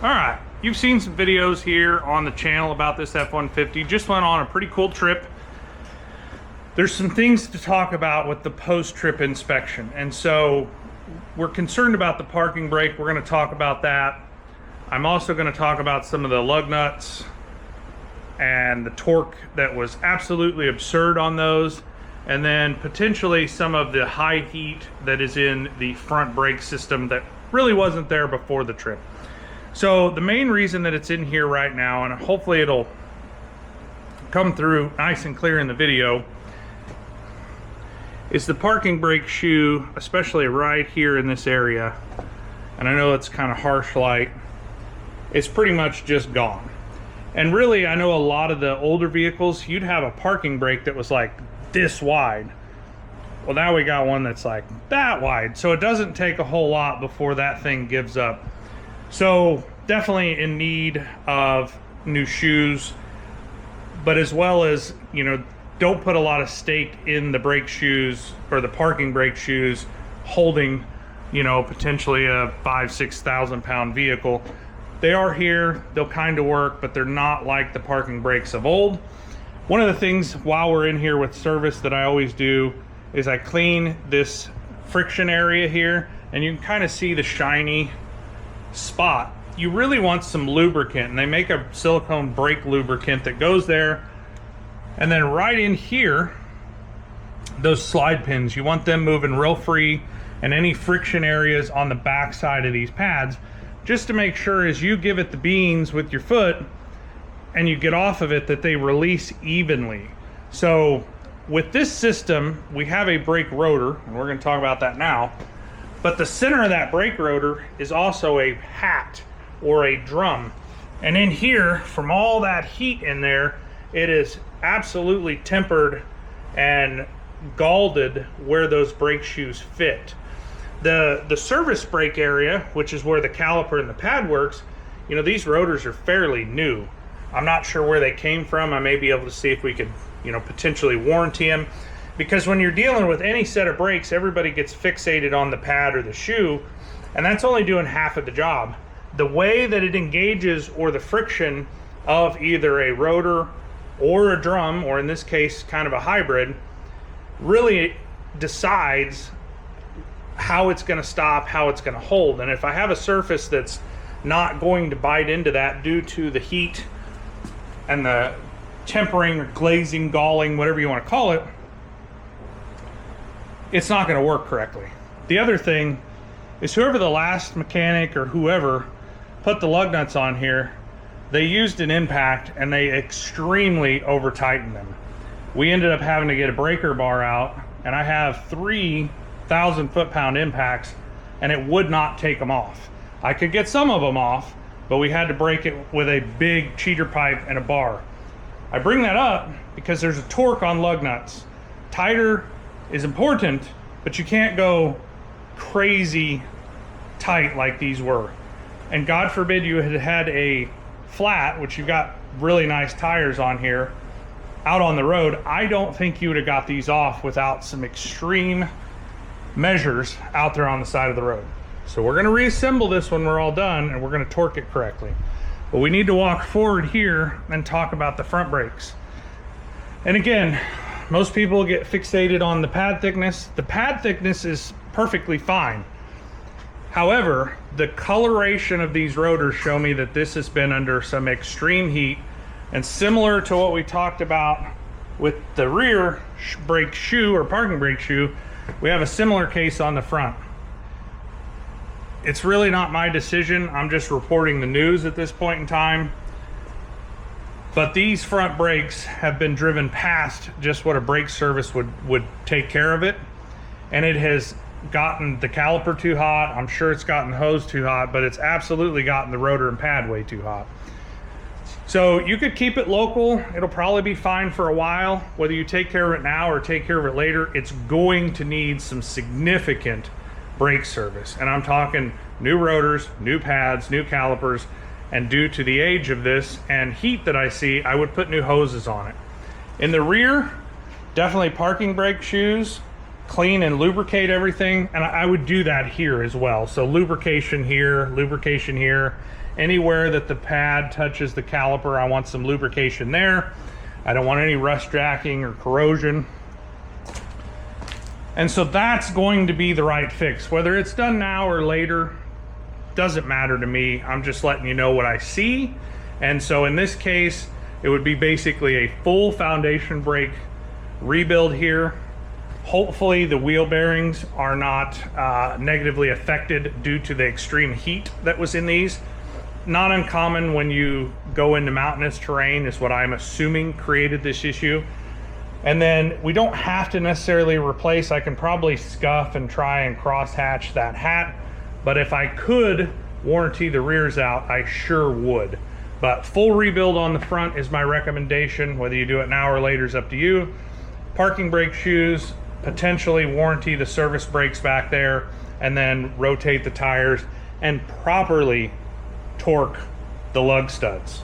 All right, you've seen some videos here on the channel about this F-150. Just went on a pretty cool trip. There's some things to talk about with the post-trip inspection. And so we're concerned about the parking brake. We're gonna talk about that. I'm also gonna talk about some of the lug nuts and the torque that was absolutely absurd on those. And then potentially some of the high heat that is in the front brake system that really wasn't there before the trip. So the main reason that it's in here right now, and hopefully it'll come through nice and clear in the video, is the parking brake shoe, especially right here in this area. And I know it's kind of harsh light. It's pretty much just gone. And really, I know a lot of the older vehicles, you'd have a parking brake that was like this wide. Well, now we got one that's like that wide. So it doesn't take a whole lot before that thing gives up. So definitely in need of new shoes, but as well as, you know, don't put a lot of stake in the brake shoes or the parking brake shoes holding, you know, potentially a 5,000–6,000 pound vehicle. They are here, they'll kind of work, but they're not like the parking brakes of old. One of the things while we're in here with service that I always do is I clean this friction area here, and you can kind of see the shiny spot. You really want some lubricant, and they make a silicone brake lubricant that goes there. And then right in here, those slide pins, you want them moving real free, and any friction areas on the back side of these pads, just to make sure as you give it the beans with your foot and you get off of it that they release evenly. So with this system, we have a brake rotor, and we're going to talk about that now. But the center of that brake rotor is also a hat or a drum. And in here, from all that heat in there, it is absolutely tempered and galded where those brake shoes fit. The service brake area, which is where the caliper and the pad works, you know, these rotors are fairly new. I'm not sure where they came from. I may be able to see if we could, you know, potentially warranty them. Because when you're dealing with any set of brakes, everybody gets fixated on the pad or the shoe, and that's only doing half of the job. The way that it engages, or the friction of either a rotor or a drum, or in this case, kind of a hybrid, really decides how it's gonna stop, how it's gonna hold. And if I have a surface that's not going to bite into that due to the heat and the tempering or glazing, galling, whatever you want to call it, it's not going to work correctly. The other thing is, whoever the last mechanic or whoever put the lug nuts on here, they used an impact and they extremely over tightened them. We ended up having to get a breaker bar out, and I have 3,000 foot-pound impacts, and it would not take them off. I could get some of them off, but we had to break it with a big cheater pipe and a bar. I bring that up because there's a torque on lug nuts. Tighter is important, but you can't go crazy tight like these were. And God forbid you had had a flat, which you've got really nice tires on here, out on the road. I don't think you would have got these off without some extreme measures out there on the side of the road. So we're going to reassemble this when we're all done, and we're going to torque it correctly. But we need to walk forward here and talk about the front brakes. And again, most people get fixated on the pad thickness. The pad thickness is perfectly fine. However, the coloration of these rotors show me that this has been under some extreme heat. And similar to what we talked about with the rear brake shoe or parking brake shoe, we have a similar case on the front. It's really not my decision. I'm just reporting the news at this point in time. But these front brakes have been driven past just what a brake service would take care of it. And it has gotten the caliper too hot. I'm sure it's gotten the hose too hot, but it's absolutely gotten the rotor and pad way too hot. So you could keep it local. It'll probably be fine for a while. Whether you take care of it now or take care of it later, it's going to need some significant brake service. And I'm talking new rotors, new pads, new calipers, and due to the age of this and heat that I see, I would put new hoses on it. In the rear, definitely parking brake shoes, clean and lubricate everything, and I would do that here as well. So lubrication here, lubrication here. Anywhere that the pad touches the caliper, I want some lubrication there. I don't want any rust jacking or corrosion. And so that's going to be the right fix. Whether it's done now or later, doesn't matter to me. I'm just letting you know what I see. And so in this case, it would be basically a full foundation brake rebuild here. Hopefully the wheel bearings are not negatively affected due to the extreme heat that was in these. Not uncommon when you go into mountainous terrain is what I'm assuming created this issue. And then we don't have to necessarily replace. I can probably scuff and try and cross hatch that hat, but if I could warranty the rears out, I sure would. But full rebuild on the front is my recommendation. Whether you do it now or later is up to you. Parking brake shoes, potentially warranty the service brakes back there, and then rotate the tires and properly torque the lug studs.